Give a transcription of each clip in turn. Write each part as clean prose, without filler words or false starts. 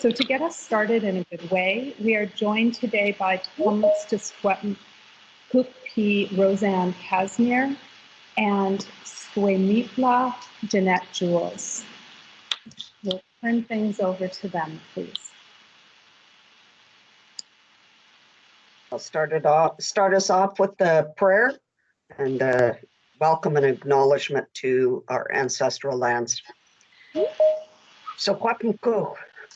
So to get us started in a good way, we are joined today by Thompson P. Roseanne Casimir and Squemipla Jeanette Jules. We'll turn things over to them, please. I'll start us off with the prayer and welcome and acknowledgement to our ancestral lands. So wapim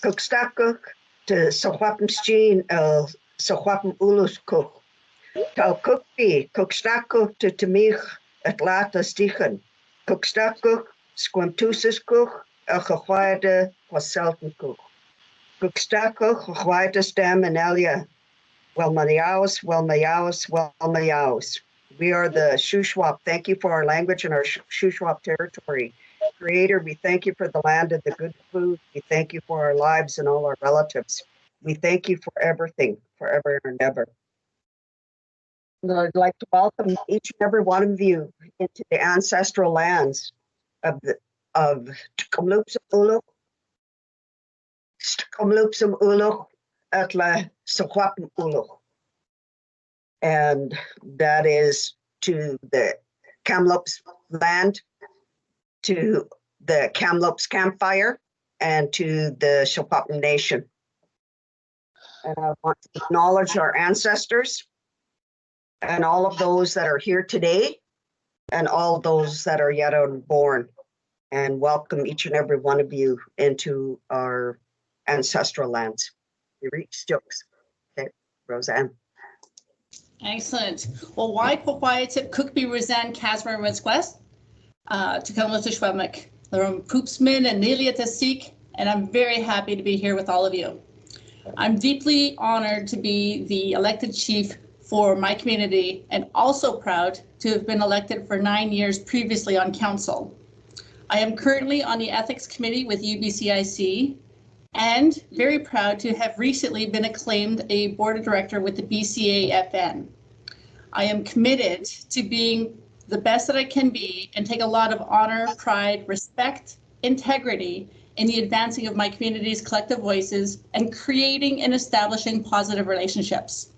kukstakuk to sawapim steen el sawapim ulus kuk. Tau kukpi kukstakuk to temich atlata stichen. Kukstakuk squamtusis kuk el chachwaide waselten kuk. Kukstakuk chachwaide stem and elia. Well mayaos. We are the Shuswap. Thank you for our language and our Shuswap territory. Creator, we thank you for the land and the good food. We thank you for our lives and all our relatives. We thank you for everything, forever and ever. I'd like to welcome each and every one of you into the ancestral lands of Tkamlupsum Uluk Atla Sawapim Uluk. And that is to the Kamloops land, to the Kamloops campfire, and to the Shopapim Nation. And I want to acknowledge our ancestors and all of those that are here today and all those that are yet unborn, and welcome each and every one of you into our ancestral lands. You reach jokes. Okay, Roseanne. Excellent. Well, why tip Cookby Roseanne Casimir West to come with the Schwabmak. Larum Poopsman and Nelia Tasik, and I'm very happy to be here with all of you. I'm deeply honored to be the elected chief for my community and also proud to have been elected for 9 years previously on council. I am currently on the ethics committee with UBCIC and very proud to have recently been acclaimed a board of director with the BCA-FN. I am committed to being the best that I can be and take a lot of honor, pride, respect, integrity in the advancing of my community's collective voices and creating and establishing positive relationships.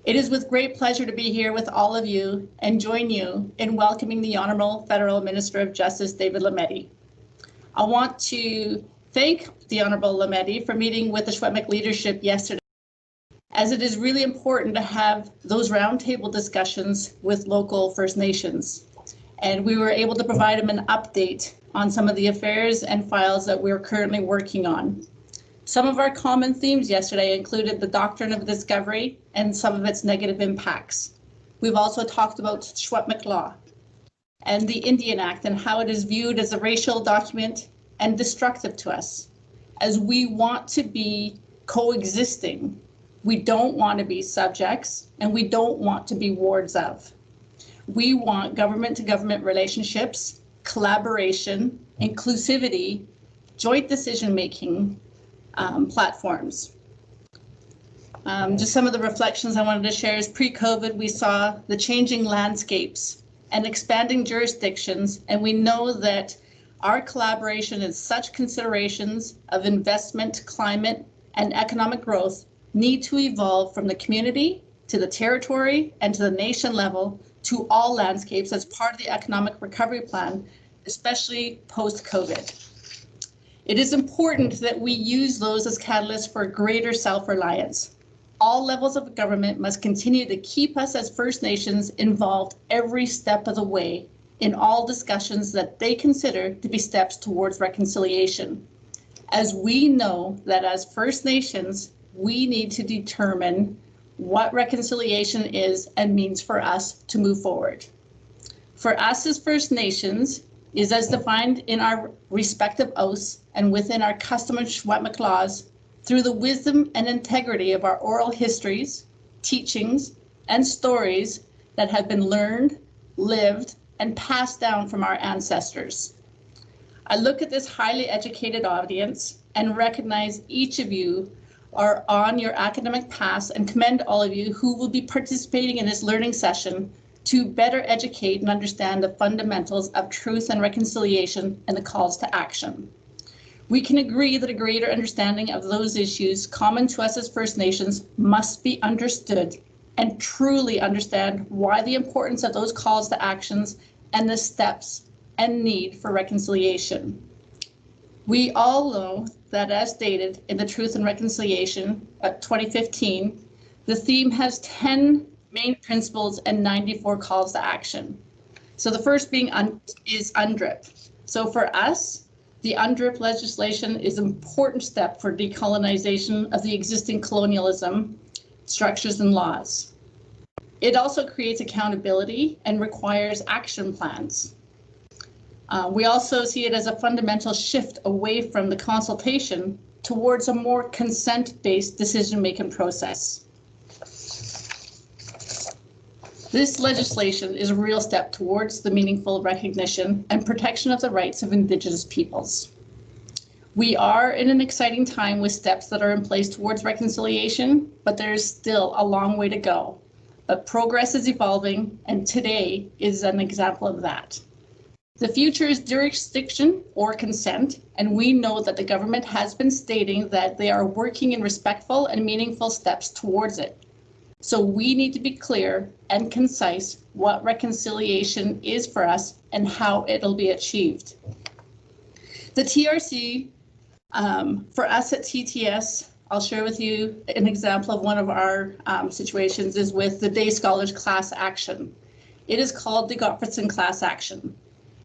It is with great pleasure to be here with all of you and join you in welcoming the Honorable Federal Minister of Justice, David Lametti. I want to thank the Honorable Lametti for meeting with the Schwetmuk leadership yesterday, as it is really important to have those roundtable discussions with local First Nations. And we were able to provide him an update on some of the affairs and files that we're currently working on. Some of our common themes yesterday included the doctrine of discovery and some of its negative impacts. We've also talked about Schwetmuk law and the Indian Act and how it is viewed as a racial document and destructive to us, as we want to be coexisting. We don't want to be subjects and we don't want to be wards of. We want government to government relationships, collaboration, inclusivity, joint decision-making platforms. Just some of the reflections I wanted to share is pre-COVID, we saw the changing landscapes and expanding jurisdictions, and we know that our collaboration in such considerations of investment, climate, and economic growth need to evolve from the community to the territory and to the nation level to all landscapes as part of the economic recovery plan, especially post-COVID. It is important that we use those as catalysts for greater self-reliance. All levels of government must continue to keep us as First Nations involved every step of the way in all discussions that they consider to be steps towards reconciliation. As we know that as First Nations, we need to determine what reconciliation is and means for us to move forward. For us as First Nations is as defined in our respective oaths and within our custom and Schwetmuk laws through the wisdom and integrity of our oral histories, teachings, and stories that have been learned, lived, and passed down from our ancestors. I look at this highly educated audience and recognize each of you are on your academic paths and commend all of you who will be participating in this learning session to better educate and understand the fundamentals of truth and reconciliation and the calls to action. We can agree that a greater understanding of those issues common to us as First Nations must be understood and truly understand why the importance of those calls to actions and the steps and need for reconciliation. We all know that, as stated in the Truth and Reconciliation 2015, the theme has 10 main principles and 94 calls to action. So the first being is UNDRIP. So for us, the UNDRIP legislation is an important step for decolonization of the existing colonialism structures and laws. It also creates accountability and requires action plans. We also see it as a fundamental shift away from the consultation towards a more consent-based decision-making process. This legislation is a real step towards the meaningful recognition and protection of the rights of Indigenous peoples. We are in an exciting time with steps that are in place towards reconciliation, but there's still a long way to go. But progress is evolving, and today is an example of that. The future is jurisdiction or consent, and we know that the government has been stating that they are working in respectful and meaningful steps towards it. So we need to be clear and concise what reconciliation is for us and how it'll be achieved. The TRC, for us at TTS, I'll share with you an example of one of our situations is with the Day Scholars class action. It is called the Gottfredson class action.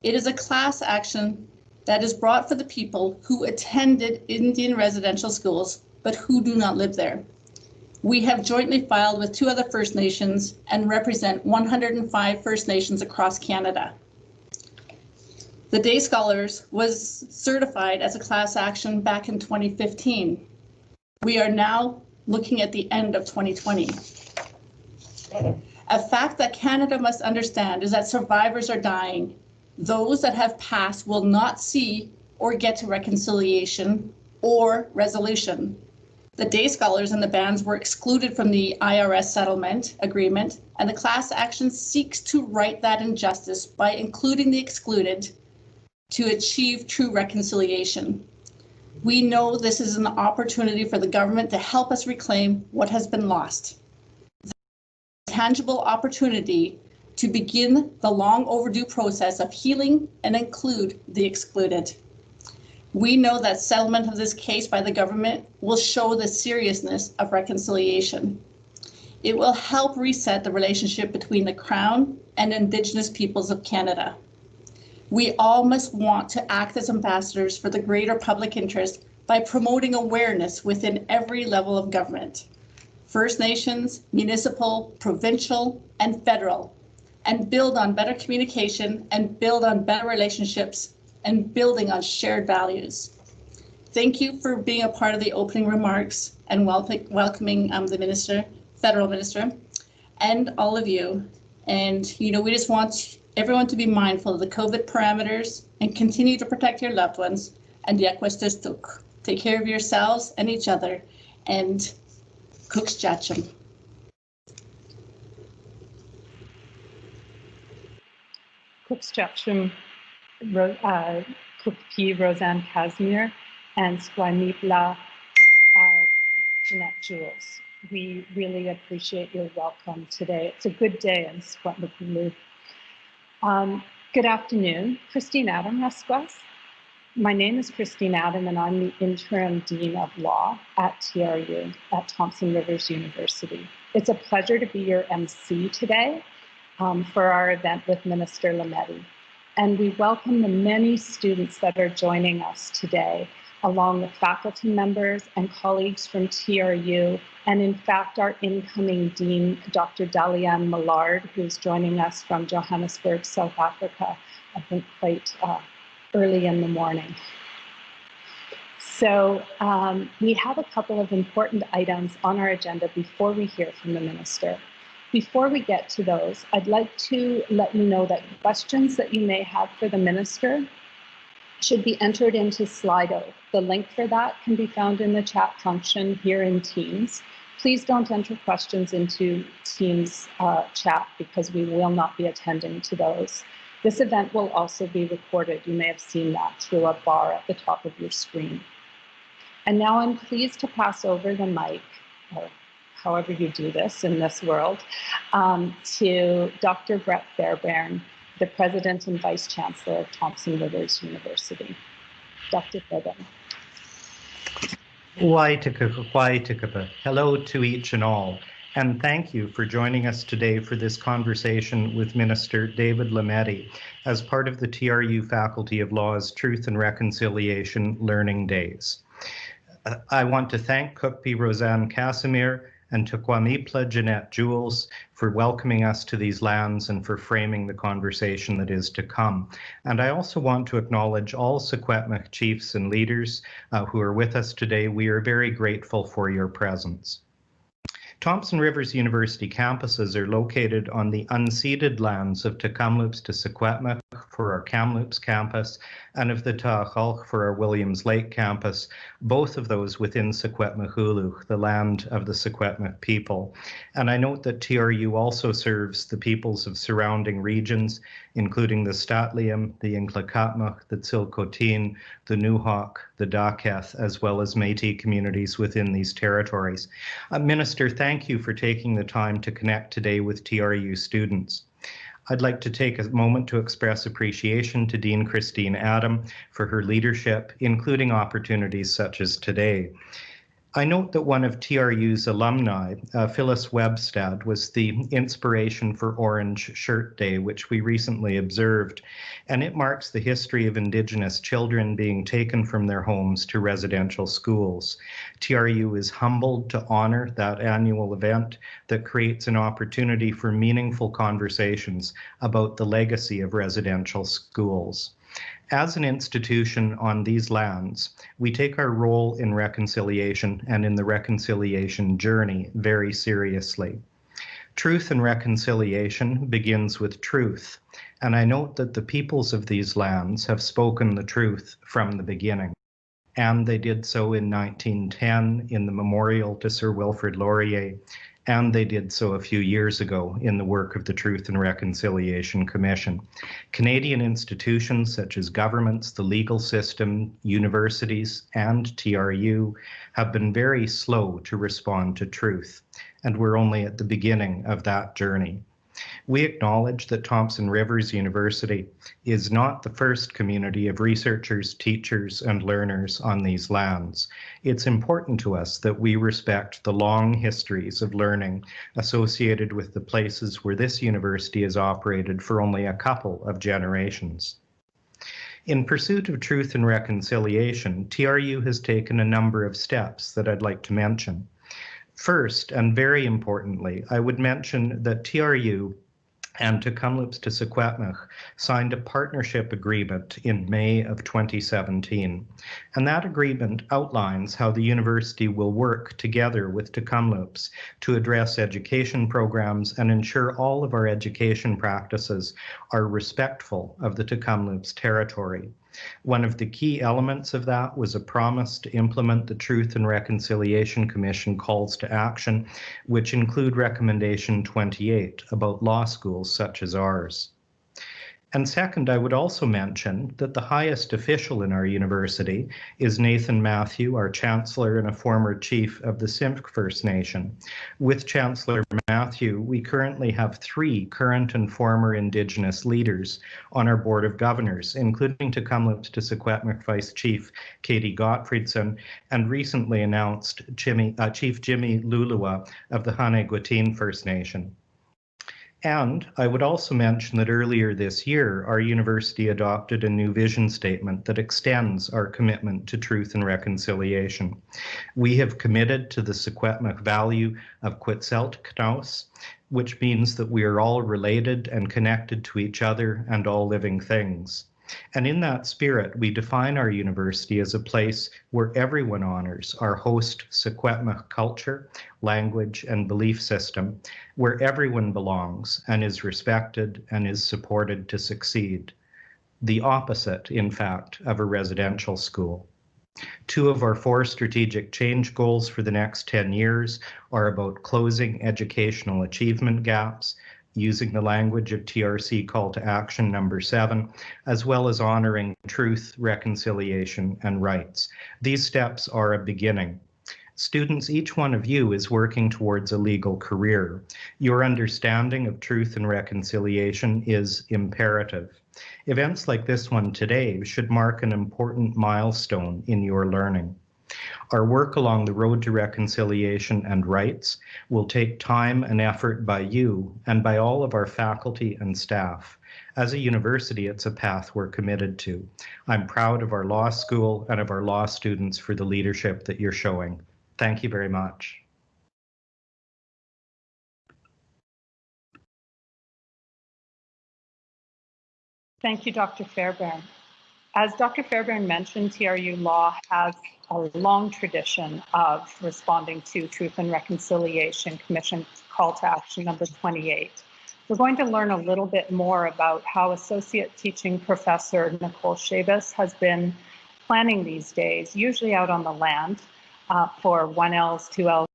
It is a class action that is brought for the people who attended Indian residential schools, but who do not live there. We have jointly filed with 2 other First Nations and represent 105 First Nations across Canada. The Day Scholars was certified as a class action back in 2015. We are now looking at the end of 2020. A fact that Canada must understand is that survivors are dying. Those that have passed will not see or get to reconciliation or resolution. The Day Scholars and the bands were excluded from the IRS settlement agreement, and the class action seeks to right that injustice by including the excluded to achieve true reconciliation. We know this is an opportunity for the government to help us reclaim what has been lost. The tangible opportunity to begin the long overdue process of healing and include the excluded. We know that settlement of this case by the government will show the seriousness of reconciliation. It will help reset the relationship between the Crown and Indigenous peoples of Canada. We all must want to act as ambassadors for the greater public interest by promoting awareness within every level of government, First Nations, municipal, provincial, and federal, and build on better communication and build on better relationships and building on shared values. Thank you for being a part of the opening remarks and welcoming the Minister, Federal Minister, and all of you. And we just want everyone to be mindful of the COVID parameters and continue to protect your loved ones and Yakwestustuk. Take care of yourselves and each other, and Cooks Jachum. Cooks Jachum, Kukpi Roseanne Casimir, and Swamipla Jeanette Jules. We really appreciate your welcome today. It's a good day in Squatmapulu. Good afternoon, Christine Adam Rasquez. My name is Christine Adam, and I'm the Interim Dean of Law at TRU at Thompson Rivers University. It's a pleasure to be your MC today for our event with Minister Lametti. And we welcome the many students that are joining us today, along with faculty members and colleagues from TRU, and in fact, our incoming Dean, Dr. Dalian Millard, who's joining us from Johannesburg, South Africa, I think quite early in the morning. So we have a couple of important items on our agenda before we hear from the Minister. Before we get to those, I'd like to let you know that questions that you may have for the Minister should be entered into Slido. The link for that can be found in the chat function here in Teams. Please don't enter questions into Teams chat because we will not be attending to those. This event will also be recorded. You may have seen that through a bar at the top of your screen. And now I'm pleased to pass over the mic, or however you do this in this world, to Dr. Brett Fairbairn, the President and Vice Chancellor of Thompson Rivers University. Dr. Fairbairn. Hello to each and all, and thank you for joining us today for this conversation with Minister David Lametti as part of the TRU Faculty of Law's Truth and Reconciliation Learning Days. I want to thank Cookpee Roseanne Casimir and Tukwamipla Jeanette Jules for welcoming us to these lands and for framing the conversation that is to come. And I also want to acknowledge all Secwepemc chiefs and leaders who are with us today. We are very grateful for your presence. Thompson Rivers University campuses are located on the unceded lands of Tk'emlúps to Secwepemc for our Kamloops campus and of the Taachulch for our Williams Lake campus, both of those within Secwepemc, the land of the Secwepemc people. And I note that TRU also serves the peoples of surrounding regions, including the Statliam, the Inglakatmach, the Tsilkotin, the Nuhak, the Daketh, as well as Métis communities within these territories. Minister, thank you for taking the time to connect today with TRU students. I'd like to take a moment to express appreciation to Dean Christine Adam for her leadership, including opportunities such as today. I note that one of TRU's alumni, Phyllis Webstad, was the inspiration for Orange Shirt Day, which we recently observed, and it marks the history of Indigenous children being taken from their homes to residential schools. TRU is humbled to honor that annual event that creates an opportunity for meaningful conversations about the legacy of residential schools. As an institution on these lands, we take our role in reconciliation and in the reconciliation journey very seriously. Truth and reconciliation begins with truth, and I note that the peoples of these lands have spoken the truth from the beginning. And they did so in 1910 in the memorial to Sir Wilfrid Laurier, and they did so a few years ago in the work of the Truth and Reconciliation Commission. Canadian institutions such as governments, the legal system, universities, and TRU have been very slow to respond to truth, and we're only at the beginning of that journey. We acknowledge that Thompson Rivers University is not the first community of researchers, teachers, and learners on these lands. It's important to us that we respect the long histories of learning associated with the places where this university has operated for only a couple of generations. In pursuit of truth and reconciliation, TRU has taken a number of steps that I'd like to mention. First, and very importantly, I would mention that TRU and Tk'emlúps to Secwepemc signed a partnership agreement in May of 2017. And that agreement outlines how the university will work together with Tk'emlúps to address education programs and ensure all of our education practices are respectful of the Tk'emlúps territory. One of the key elements of that was a promise to implement the Truth and Reconciliation Commission calls to action, which include recommendation 28 about law schools such as ours. And second, I would also mention that the highest official in our university is Nathan Matthew, our Chancellor and a former chief of the Simpcw First Nation. With Chancellor Matthew, we currently have 3 current and former Indigenous leaders on our Board of Governors, including Tk'emlúps to Secwepemc Vice Chief Katie Gottfriedson and recently announced Chief Jimmy Lulua of the Hane-Gwatiin First Nation. And I would also mention that earlier this year, our university adopted a new vision statement that extends our commitment to truth and reconciliation. We have committed to the Secwepemc value of Quetzalcoatl, which means that we are all related and connected to each other and all living things. And in that spirit, we define our university as a place where everyone honors our host Secwepemc culture, language, and belief system, where everyone belongs and is respected and is supported to succeed. The opposite, in fact, of a residential school. 2 of our 4 strategic change goals for the next 10 years are about closing educational achievement gaps, using the language of TRC Call to Action number 7, as well as honoring truth, reconciliation, and rights. These steps are a beginning. Students, each one of you is working towards a legal career. Your understanding of truth and reconciliation is imperative. Events like this one today should mark an important milestone in your learning. Our work along the road to reconciliation and rights will take time and effort by you and by all of our faculty and staff. As a university, it's a path we're committed to. I'm proud of our law school and of our law students for the leadership that you're showing. Thank you very much. Thank you, Dr. Fairbairn. As Dr. Fairbairn mentioned, TRU Law has a long tradition of responding to Truth and Reconciliation Commission Call to Action number 28. We're going to learn a little bit more about how Associate Teaching Professor Nicole Chabas has been planning these days, usually out on the land for 1Ls, 2Ls.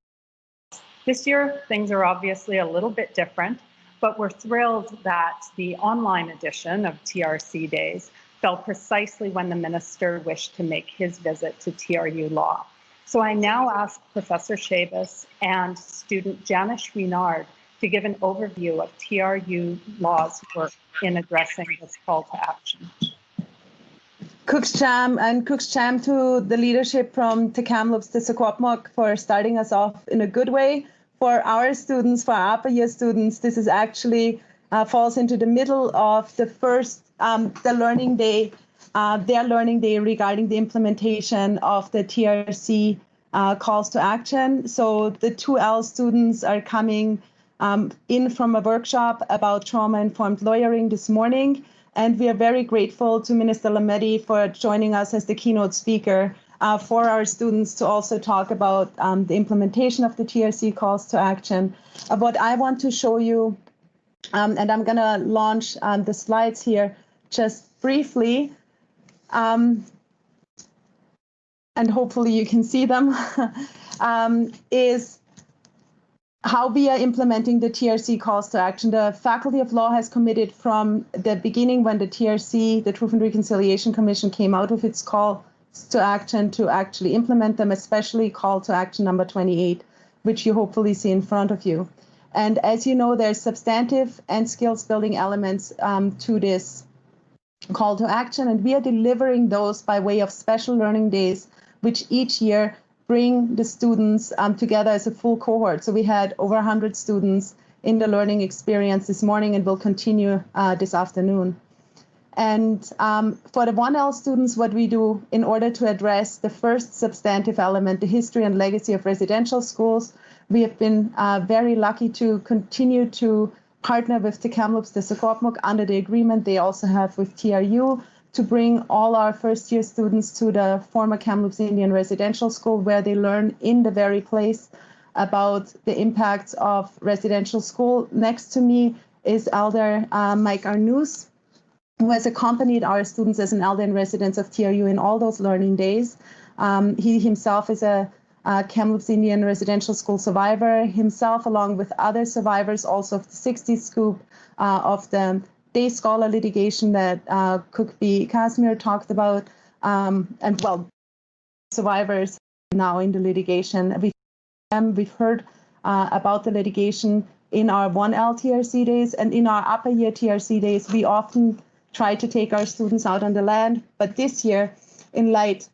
This year, things are obviously a little bit different, but we're thrilled that the online edition of TRC Days fell precisely when the minister wished to make his visit to TRU Law. So I now ask Professor Chabas and student Janice Renard to give an overview of TRU Law's work in addressing this call to action. Cookscham and Cookscham to the leadership from Te Kamloops to Secwepemc for starting us off in a good way. For our students, for our upper year students, this is actually falls into the middle of the first, the learning day, their learning day regarding the implementation of the TRC calls to action. So the 2L students are coming in from a workshop about trauma-informed lawyering this morning. And we are very grateful to Minister Lametti for joining us as the keynote speaker for our students to also talk about the implementation of the TRC calls to action. What I want to show you, and I'm going to launch the slides here just briefly, and hopefully you can see them, is how we are implementing the TRC calls to action. The Faculty of Law has committed from the beginning when the TRC, the Truth and Reconciliation Commission, came out with its call to action to actually implement them, especially call to action number 28, which you hopefully see in front of you. And as you know, there's substantive and skills building elements to this call to action, and we are delivering those by way of special learning days, which each year bring the students together as a full cohort. So we had over 100 students in the learning experience this morning and will continue this afternoon. And for the 1L students, what we do in order to address the first substantive element, the history and legacy of residential schools, we have been very lucky to continue to partner with Te Kamloops to Secwepemc under the agreement they also have with TRU to bring all our first-year students to the former Kamloops Indian Residential School, where they learn in the very place about the impacts of residential school. Next to me is Elder Mike Arnouz, who has accompanied our students as an elder in residence of TRU in all those learning days. He himself is a Kamloops Indian Residential School survivor, himself along with other survivors also of the 60s scoop of the day scholar litigation that Cook v. Casimir talked about, and well, survivors now in the litigation. We've heard about the litigation in our 1L TRC days, and in our upper year TRC days, we often try to take our students out on the land. But this year, in light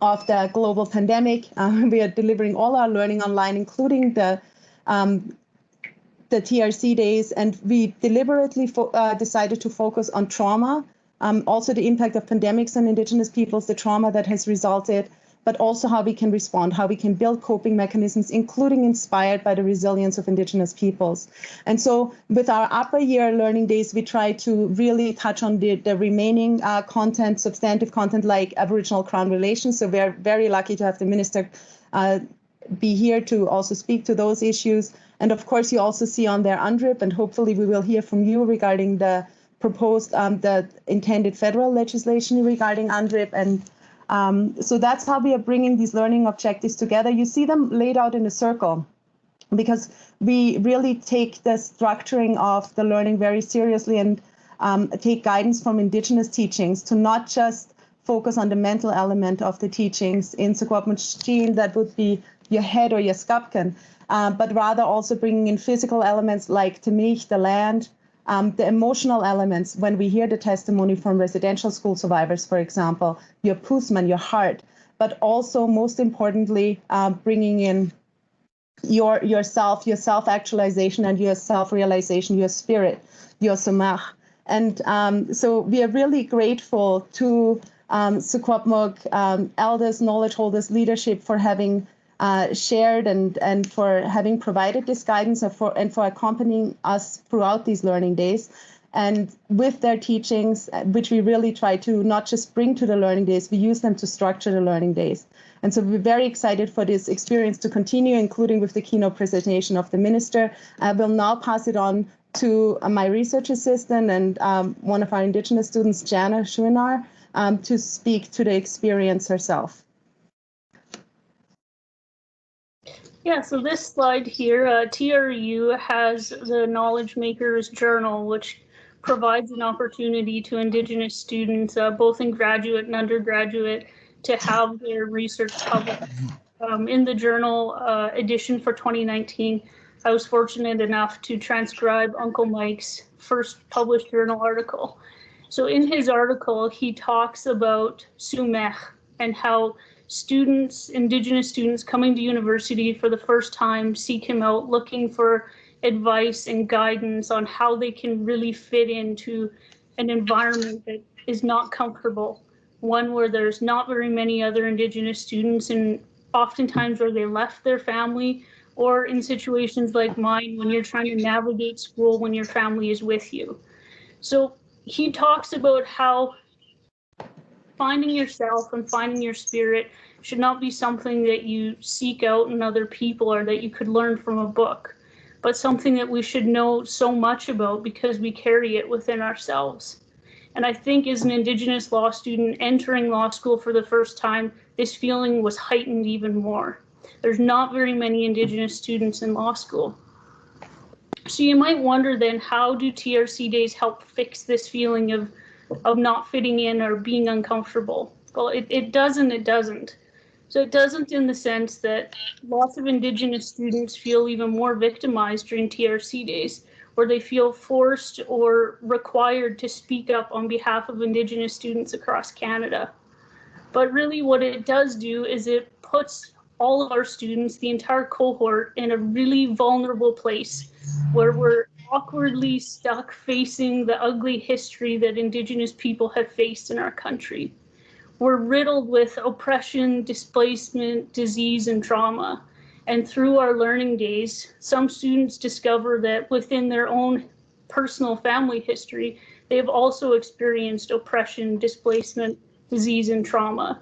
of the global pandemic, we are delivering all our learning online, including the TRC days, and we deliberately decided to focus on trauma, also the impact of pandemics on Indigenous peoples, the trauma that has resulted, but also how we can respond, how we can build coping mechanisms, including inspired by the resilience of Indigenous peoples. And so with our upper year learning days, we try to really touch on the remaining content, substantive content like Aboriginal Crown relations. So we're very lucky to have the minister be here to also speak to those issues. And of course, you also see on there UNDRIP, and hopefully we will hear from you regarding the proposed, the intended federal legislation regarding UNDRIP. And so that's how we are bringing these learning objectives together. You see them laid out in a circle. because we really take the structuring of the learning very seriously and take guidance from Indigenous teachings to not just focus on the mental element of the teachings in Secwepemctsín, that would be your head or your skapkan, but rather also bringing in physical elements like Temich, the land, the emotional elements when we hear the testimony from residential school survivors, for example, your pusman, your heart, but also most importantly, bringing in your self-actualization and your self-realization, your spirit, your sumach. And so we are really grateful to Secwepemc elders, knowledge holders, leadership for having shared and for having provided this guidance and for accompanying us throughout these learning days. And with their teachings, which we really try to not just bring to the learning days, we use them to structure the learning days. And so we're very excited for this experience to continue, including with the keynote presentation of the minister. I will now pass it on to my research assistant and one of our Indigenous students, Jana Schuinar, to speak to the experience herself. Yeah, so this slide here, TRU has the Knowledge Makers Journal, which provides an opportunity to Indigenous students, both in graduate and undergraduate, to have their research published. In the journal edition for 2019, I was fortunate enough to transcribe Uncle Mike's first published journal article. So in his article, he talks about Sumech and how students, Indigenous students coming to university for the first time, seek him out looking for advice and guidance on how they can really fit into an environment that is not comfortable, one where there's not very many other Indigenous students, and oftentimes where they left their family, or in situations like mine when you're trying to navigate school when your family is with you. So he talks about how finding yourself and finding your spirit should not be something that you seek out in other people or that you could learn from a book, but something that we should know so much about because we carry it within ourselves. And I think as an Indigenous law student entering law school for the first time, this feeling was heightened even more. There's not very many Indigenous students in law school. So you might wonder then, how do TRC days help fix this feeling of not fitting in or being uncomfortable? Well, it doesn't. So it doesn't in the sense that lots of Indigenous students feel even more victimized during TRC days, where they feel forced or required to speak up on behalf of Indigenous students across Canada. But really what it does do is it puts all of our students, the entire cohort, in a really vulnerable place where we're awkwardly stuck facing the ugly history that Indigenous people have faced in our country. We're riddled with oppression, displacement, disease, and trauma. And through our learning days, some students discover that within their own personal family history, they've also experienced oppression, displacement, disease, and trauma.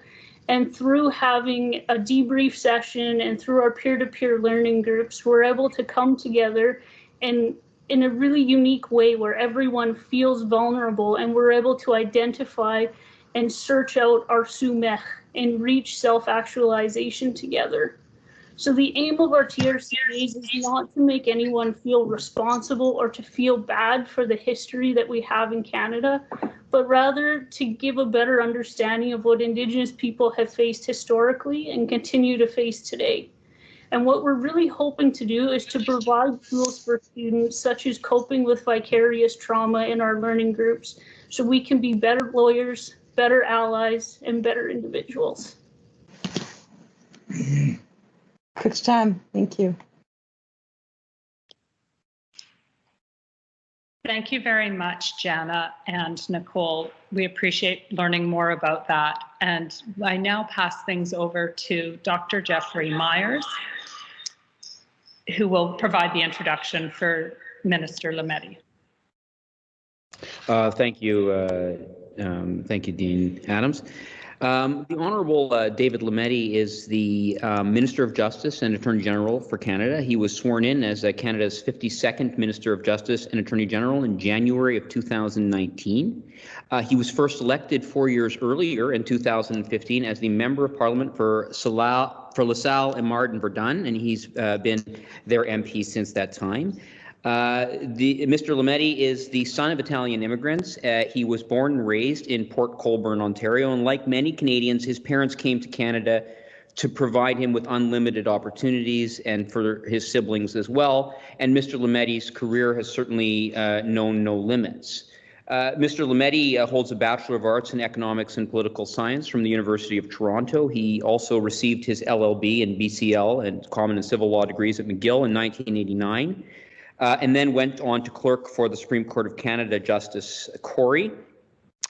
And through having a debrief session and through our peer-to-peer learning groups, we're able to come together and in a really unique way where everyone feels vulnerable and we're able to identify and search out our sumech and reach self-actualization together. So the aim of our TRC days is not to make anyone feel responsible or to feel bad for the history that we have in Canada, but rather to give a better understanding of what Indigenous people have faced historically and continue to face today. And what we're really hoping to do is to provide tools for students, such as coping with vicarious trauma in our learning groups, so we can be better lawyers, better allies, and better individuals. Good time. Thank you. Thank you very much, Jana and Nicole. We appreciate learning more about that. And I now pass things over to Dr. Jeffrey Myers, who will provide the introduction for Minister Lametti. Thank you, Dean Adams. The Honourable David Lametti is the Minister of Justice and Attorney General for Canada. He was sworn in as Canada's 52nd Minister of Justice and Attorney General in January of 2019. He was first elected 4 years earlier in 2015 as the Member of Parliament for LaSalle and Martin Verdun, and he's been their MP since that time. Mr. Lametti is the son of Italian immigrants. He was born and raised in Port Colborne, Ontario, and like many Canadians, his parents came to Canada to provide him with unlimited opportunities and for his siblings as well. And Mr. Lametti's career has certainly known no limits. Mr. Lametti holds a Bachelor of Arts in Economics and Political Science from the University of Toronto. He also received his LLB and BCL and Common and Civil Law degrees at McGill in 1989. And then went on to clerk for the Supreme Court of Canada Justice Corey,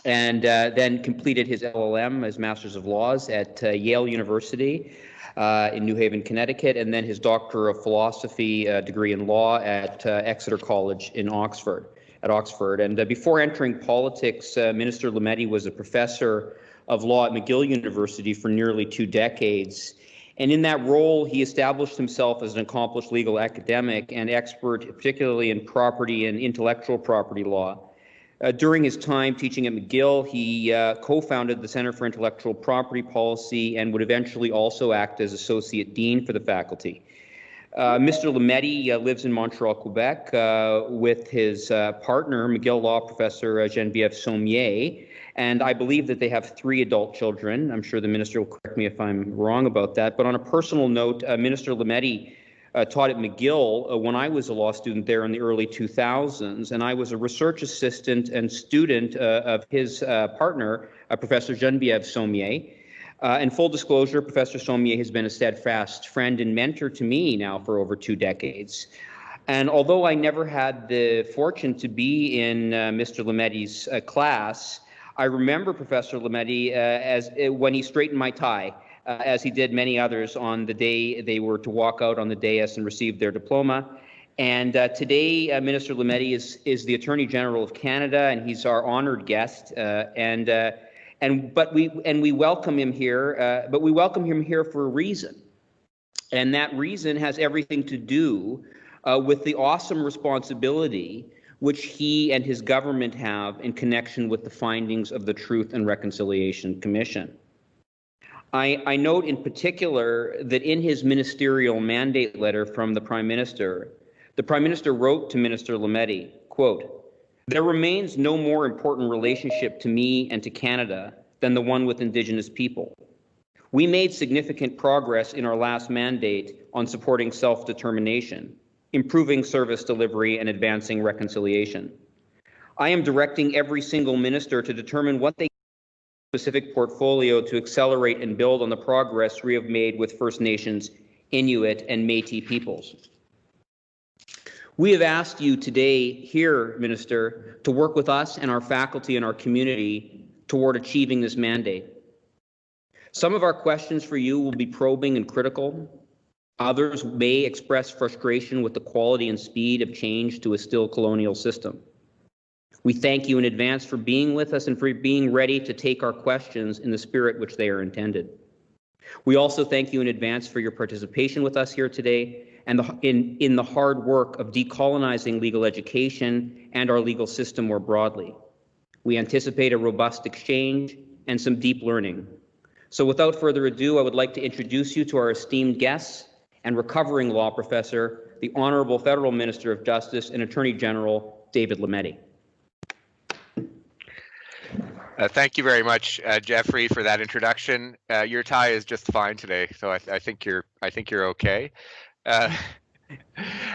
and then completed his LLM, his Master's of Laws at Yale University in New Haven, Connecticut, and then his Doctor of Philosophy degree in law at Exeter College in Oxford. And before entering politics, Minister Lametti was a professor of law at McGill University for nearly 2 decades. And in that role, he established himself as an accomplished legal academic and expert, particularly in property and intellectual property law. During his time teaching at McGill, he co-founded the Center for Intellectual Property Policy and would eventually also act as Associate Dean for the faculty. Mr. Lametti lives in Montreal, Quebec, with his partner, McGill Law Professor Geneviève Sommier, and I believe that they have 3 adult children. I'm sure the minister will correct me if I'm wrong about that. But on a personal note, Minister Lametti taught at McGill when I was a law student there in the early 2000s, and I was a research assistant and student of his partner, Professor Geneviève Sommier. And full disclosure, Professor Sommier has been a steadfast friend and mentor to me now for over 2 decades. And although I never had the fortune to be in Mr. Lametti's class, I remember Professor Lametti when he straightened my tie, as he did many others on the day they were to walk out on the dais and receive their diploma. And today, Minister Lametti is the Attorney General of Canada, and he's our honoured guest. But we welcome him here. But we welcome him here for a reason, and that reason has everything to do with the awesome responsibility which he and his government have in connection with the findings of the Truth and Reconciliation Commission. I note in particular that in his ministerial mandate letter from the Prime Minister wrote to Minister Lametti, quote, "There remains no more important relationship to me and to Canada than the one with Indigenous people. We made significant progress in our last mandate on supporting self-determination, improving service delivery, and advancing reconciliation. I am directing every single minister to determine what they specific portfolio to accelerate and build on the progress we have made with First Nations, Inuit, and Métis peoples. We have asked you today here, Minister, to work with us and our faculty and our community toward achieving this mandate. Some of our questions for you will be probing and critical. Others may express frustration with the quality and speed of change to a still colonial system. We thank you in advance for being with us and for being ready to take our questions in the spirit which they are intended. We also thank you in advance for your participation with us here today and in the hard work of decolonizing legal education and our legal system more broadly. We anticipate a robust exchange and some deep learning. So without further ado, I would like to introduce you to our esteemed guests and recovering law professor, the Honourable Federal Minister of Justice and Attorney General David Lametti. Thank you very much, Jeffrey, for that introduction. Your tie is just fine today, so I think you're okay.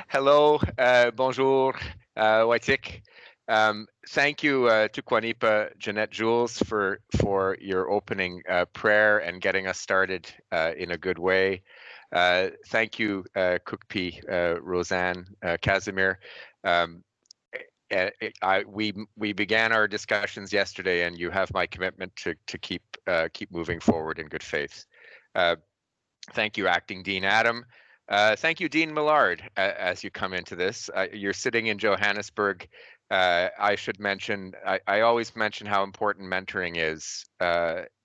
Hello, bonjour, Waitik. Thank you to Kwanipa Jeanette Jules for your opening prayer and getting us started in a good way. Thank you, Kukpi Roseanne Casimir. We began our discussions yesterday, and you have my commitment to keep moving forward in good faith. Thank you, Acting Dean Adam. Thank you, Dean Millard, as you come into this. You're sitting in Johannesburg. I should mention, I always mention how important mentoring is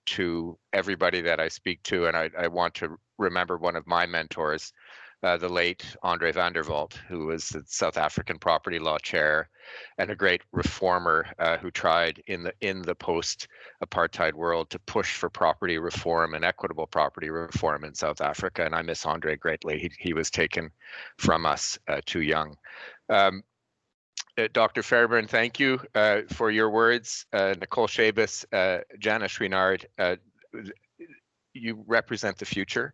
to everybody that I speak to, and I want to remember one of my mentors, the late Andre van der Walt, who was the South African property law chair and a great reformer who tried in the post-apartheid world to push for property reform and equitable property reform in South Africa. And I miss Andre greatly. He was taken from us too young. Dr. Fairbairn, thank you for your words. Nicole Shabas, Jana Chouinard, you represent the future,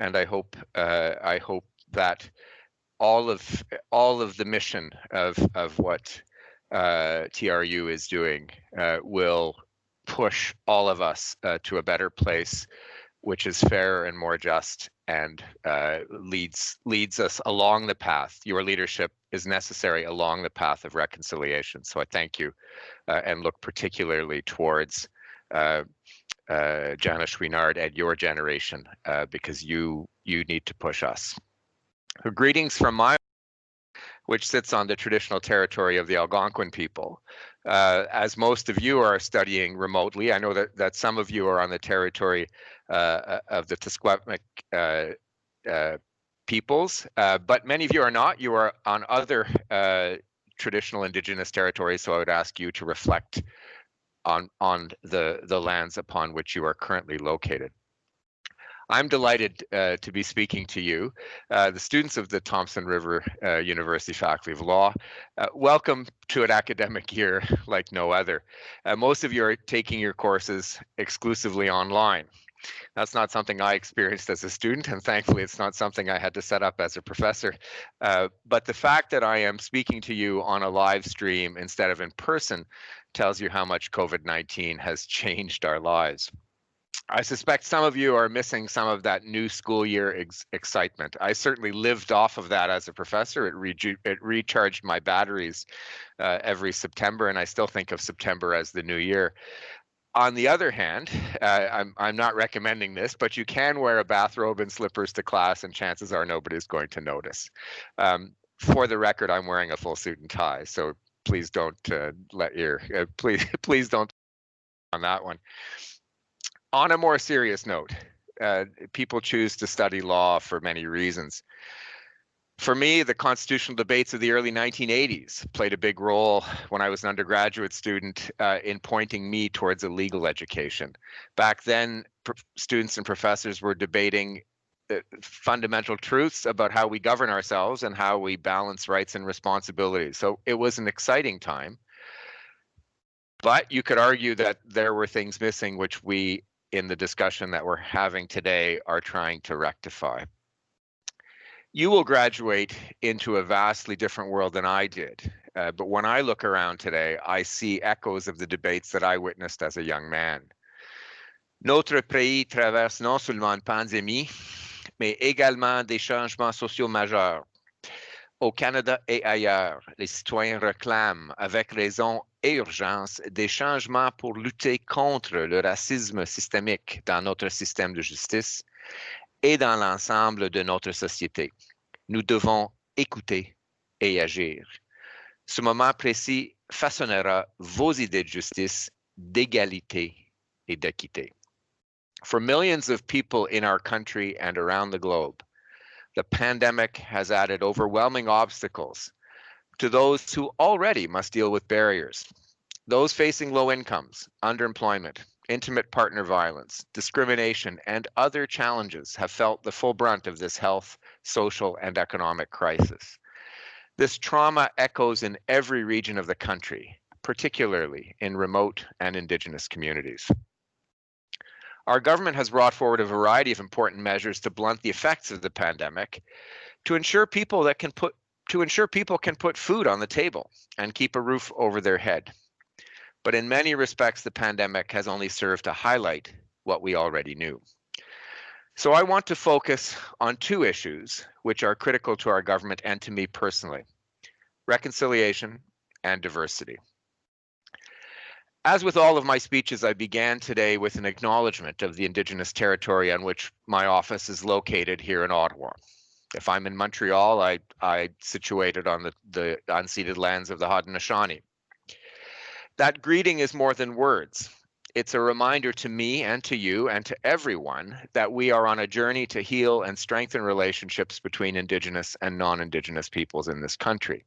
and I hope that all of the mission of what TRU is doing will push all of us to a better place, which is fairer and more just, and leads us along the path. Your leadership is necessary along the path of reconciliation. So I thank you and look particularly towards Jana Chouinard and your generation because you need to push us. Greetings from my, which sits on the traditional territory of the Algonquin people. As most of you are studying remotely, I know that some of you are on the territory of the Tisquepic peoples, but many of you are not. You are on other traditional Indigenous territories, so I would ask you to reflect on the lands upon which you are currently located. I'm delighted to be speaking to you, the students of the Thompson River University Faculty of Law. Welcome to an academic year like no other. Most of you are taking your courses exclusively online. That's not something I experienced as a student, and thankfully it's not something I had to set up as a professor. But the fact that I am speaking to you on a live stream instead of in person tells you how much COVID-19 has changed our lives. I suspect some of you are missing some of that new school year excitement. I certainly lived off of that as a professor. It recharged my batteries every September, and I still think of September as the new year. On the other hand, I'm not recommending this, but you can wear a bathrobe and slippers to class, and chances are nobody's going to notice. For the record, I'm wearing a full suit and tie, so please don't please don't on that one. On a more serious note, people choose to study law for many reasons. For me, the constitutional debates of the early 1980s played a big role when I was an undergraduate student in pointing me towards a legal education. Back then, students and professors were debating fundamental truths about how we govern ourselves and how we balance rights and responsibilities. So it was an exciting time. But you could argue that there were things missing which we, in the discussion that we're having today, are trying to rectify. You will graduate into a vastly different world than I did. But when I look around today, I see echoes of the debates that I witnessed as a young man. Notre pays traverse non seulement une pandémie, mais également des changements sociaux majeurs. Au Canada et ailleurs, les citoyens réclament avec raison et urgence des changements pour lutter contre le racisme systémique dans notre système de justice et dans l'ensemble de notre société. Nous devons écouter et agir. Ce moment précis façonnera vos idées de justice, d'égalité et d'équité. For millions of people in our country and around the globe, the pandemic has added overwhelming obstacles to those who already must deal with barriers. Those facing low incomes, underemployment, intimate partner violence, discrimination, and other challenges have felt the full brunt of this health, social, and economic crisis. This trauma echoes in every region of the country, particularly in remote and Indigenous communities. Our government has brought forward a variety of important measures to blunt the effects of the pandemic, to ensure people can put food on the table and keep a roof over their head. But in many respects, the pandemic has only served to highlight what we already knew. So I want to focus on two issues which are critical to our government and to me personally: reconciliation and diversity. As with all of my speeches, I began today with an acknowledgement of the Indigenous territory on which my office is located here in Ottawa. If I'm in Montreal, I situated on the unceded lands of the Haudenosaunee. That greeting is more than words. it's a reminder to me and to you and to everyone that we are on a journey to heal and strengthen relationships between Indigenous and non-Indigenous peoples in this country.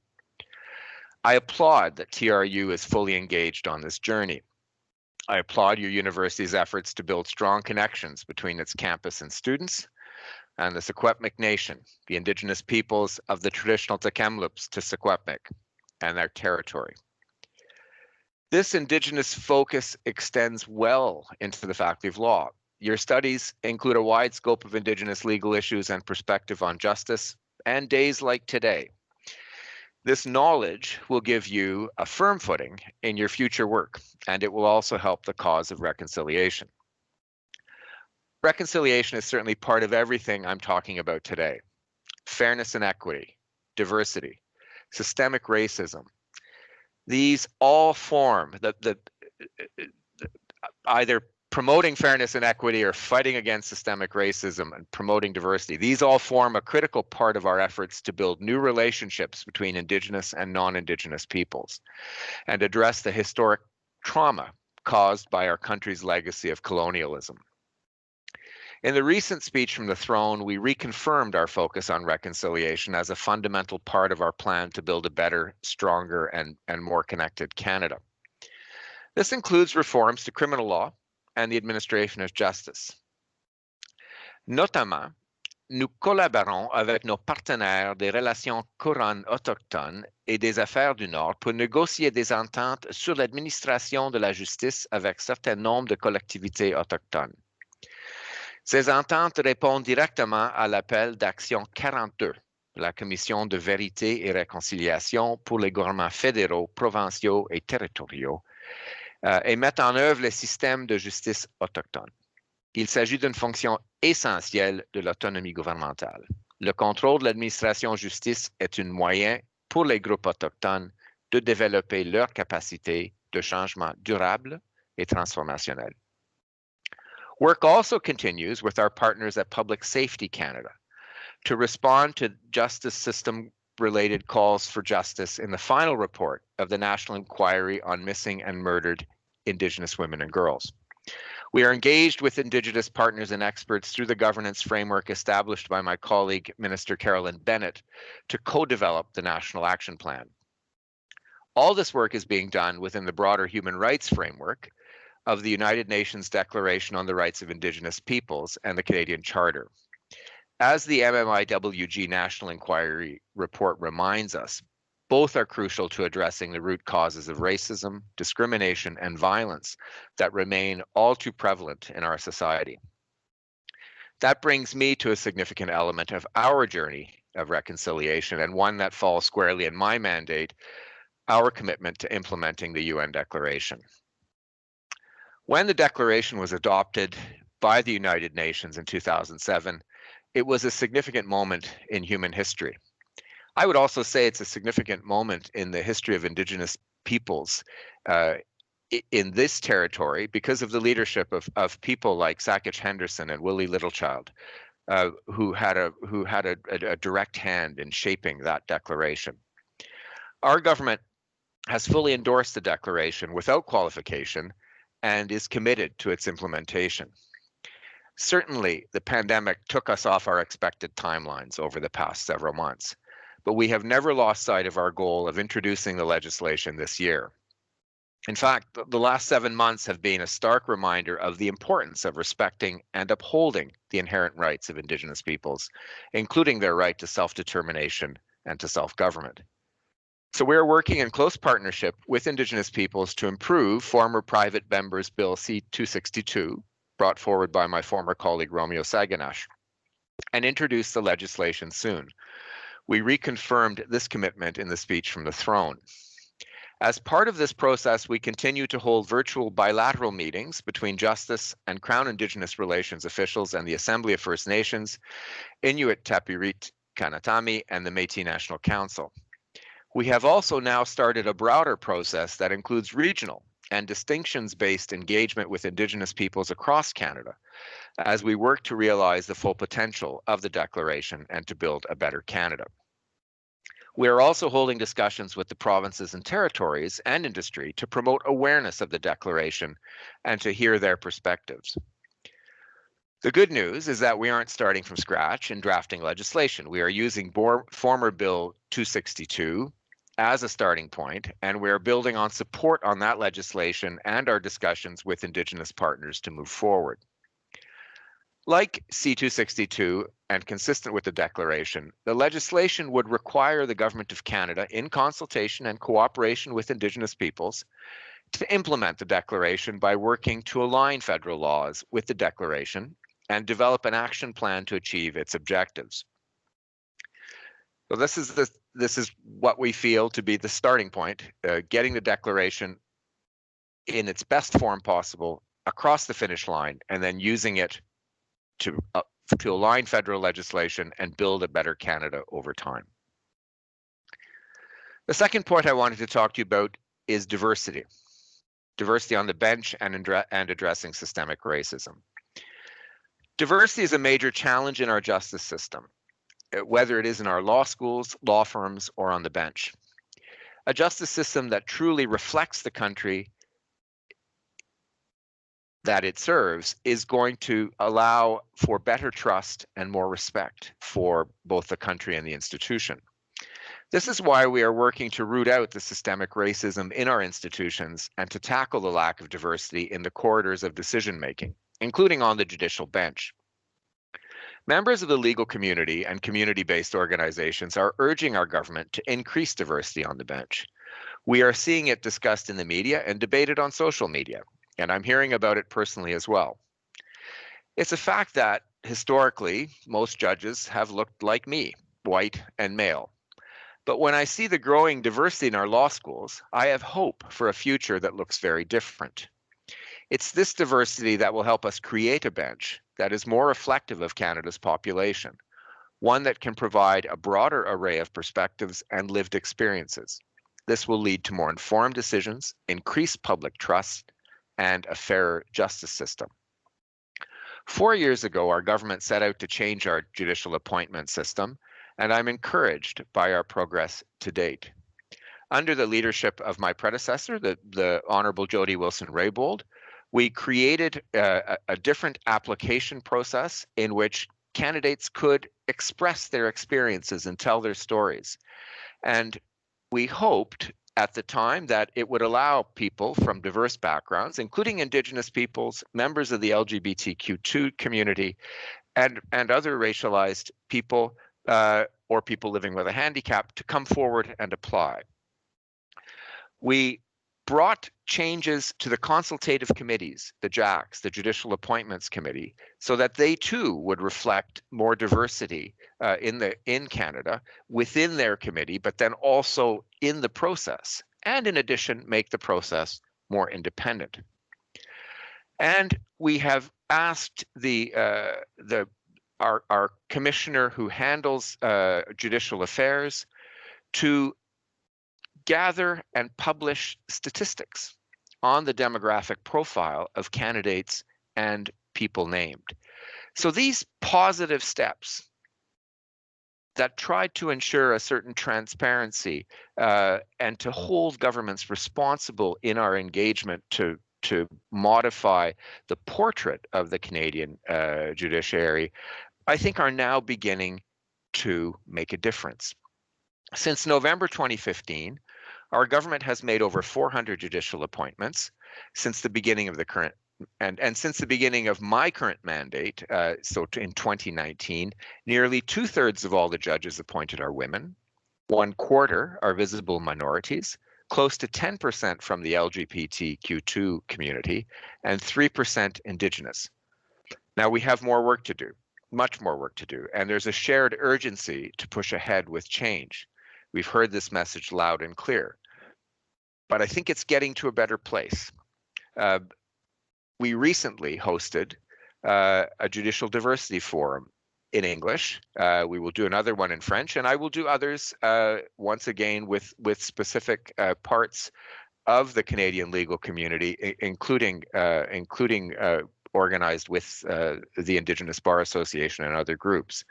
I applaud that TRU is fully engaged on this journey. I applaud your university's efforts to build strong connections between its campus and students, and the Secwepemc Nation, the Indigenous peoples of the traditional Tk'emlúps to Secwepemc and their territory. This Indigenous focus extends well into the Faculty of Law. Your studies include a wide scope of Indigenous legal issues and perspective on justice, and days like today. This knowledge will give you a firm footing in your future work, and it will also help the cause of reconciliation. Reconciliation is certainly part of everything I'm talking about today. Fairness and equity, diversity, systemic racism. These all form either promoting fairness and equity or fighting against systemic racism and promoting diversity. These all form a critical part of our efforts to build new relationships between Indigenous and non-Indigenous peoples and address the historic trauma caused by our country's legacy of colonialism. In the recent speech from the throne, we reconfirmed our focus on reconciliation as a fundamental part of our plan to build a better, stronger, and more connected Canada. This includes reforms to criminal law and the administration of justice. Notamment, nous collaborons avec nos partenaires des relations courantes autochtones et des affaires du Nord pour négocier des ententes sur l'administration de la justice avec certain nombre de collectivités autochtones. Ces ententes répondent directement à l'appel d'Action 42, la Commission de vérité et réconciliation pour les gouvernements fédéraux, provinciaux et territoriaux, et mettent en œuvre les systèmes de justice autochtones. Il s'agit d'une fonction essentielle de l'autonomie gouvernementale. Le contrôle de l'administration justice est un moyen pour les groupes autochtones de développer leur capacité de changement durable et transformationnel. Work also continues with our partners at Public Safety Canada to respond to justice system related calls for justice in the final report of the National Inquiry on Missing and Murdered Indigenous Women and Girls. We are engaged with Indigenous partners and experts through the governance framework established by my colleague, Minister Carolyn Bennett, to co-develop the National Action Plan. All this work is being done within the broader human rights framework of the United Nations Declaration on the Rights of Indigenous Peoples and the Canadian Charter. As the MMIWG National Inquiry report reminds us, both are crucial to addressing the root causes of racism, discrimination, and violence that remain all too prevalent in our society. That brings me to a significant element of our journey of reconciliation, and one that falls squarely in my mandate, our commitment to implementing the UN Declaration. When the Declaration was adopted by the United Nations in 2007, it was a significant moment in human history. I would also say it's a significant moment in the history of Indigenous peoples in this territory because of the leadership of people like Sackage Henderson and Willie Littlechild, who had a direct hand in shaping that declaration. Our government has fully endorsed the declaration without qualification and is committed to its implementation. Certainly, the pandemic took us off our expected timelines over the past several months, but we have never lost sight of our goal of introducing the legislation this year. In fact, the last 7 months have been a stark reminder of the importance of respecting and upholding the inherent rights of Indigenous peoples, including their right to self-determination and to self-government. So we're working in close partnership with Indigenous peoples to improve former private members Bill C-262, brought forward by my former colleague Romeo Saganash, and introduce the legislation soon. We reconfirmed this commitment in the speech from the throne. As part of this process, we continue to hold virtual bilateral meetings between Justice and Crown Indigenous Relations officials and the Assembly of First Nations, Inuit Tapirit Kanatami, and the Métis National Council. We have also now started a broader process that includes regional and distinctions-based engagement with Indigenous peoples across Canada as we work to realize the full potential of the Declaration and to build a better Canada. We are also holding discussions with the provinces and territories and industry to promote awareness of the declaration and to hear their perspectives. The good news is that we aren't starting from scratch in drafting legislation. We are using former Bill 262 as a starting point, and we are building on support on that legislation and our discussions with Indigenous partners to move forward. Like C-262 and consistent with the declaration, the legislation would require the Government of Canada, in consultation and cooperation with Indigenous peoples, to implement the declaration by working to align federal laws with the declaration and develop an action plan to achieve its objectives. So this is what we feel to be the starting point, getting the declaration in its best form possible across the finish line, and then using it to align federal legislation and build a better Canada over time. The second point I wanted to talk to you about is diversity. Diversity on the bench and addressing systemic racism. Diversity is a major challenge in our justice system, whether it is in our law schools, law firms, or on the bench. A justice system that truly reflects the country that it serves is going to allow for better trust and more respect for both the country and the institution. This is why we are working to root out the systemic racism in our institutions and to tackle the lack of diversity in the corridors of decision-making, including on the judicial bench. Members of the legal community and community-based organizations are urging our government to increase diversity on the bench. We are seeing it discussed in the media and debated on social media, and I'm hearing about it personally as well. It's a fact that, historically, most judges have looked like me, white and male. But when I see the growing diversity in our law schools, I have hope for a future that looks very different. It's this diversity that will help us create a bench that is more reflective of Canada's population, one that can provide a broader array of perspectives and lived experiences. This will lead to more informed decisions, increased public trust, and a fairer justice system. 4 years ago, our government set out to change our judicial appointment system, and I'm encouraged by our progress to date. Under the leadership of my predecessor, the Honorable Jody Wilson-Raybould, we created a different application process in which candidates could express their experiences and tell their stories. And we hoped at the time that it would allow people from diverse backgrounds, including Indigenous peoples, members of the LGBTQ2 community, and other racialized people or people living with a handicap to come forward and apply. We brought changes to the consultative committees, the JACs, the Judicial Appointments Committee, so that they too would reflect more diversity in Canada within their committee, but then also in the process, and in addition, make the process more independent. And we have asked our commissioner who handles judicial affairs to gather and publish statistics on the demographic profile of candidates and people named. So these positive steps that tried to ensure a certain transparency and to hold governments responsible in our engagement to modify the portrait of the Canadian judiciary, I think are now beginning to make a difference. Since November 2015, our government has made over 400 judicial appointments since the beginning of the current, and since the beginning of my current mandate, so in 2019, nearly 2/3 of all the judges appointed are women, 1/4 are visible minorities, close to 10% from the LGBTQ2 community, and 3% Indigenous. Now we have more work to do, much more work to do, and there's a shared urgency to push ahead with change. We've heard this message loud and clear, but I think it's getting to a better place. We recently hosted a judicial diversity forum in English. We will do another one in French, and I will do others once again with specific parts of the Canadian legal community, including organized with the Indigenous Bar Association and other groups.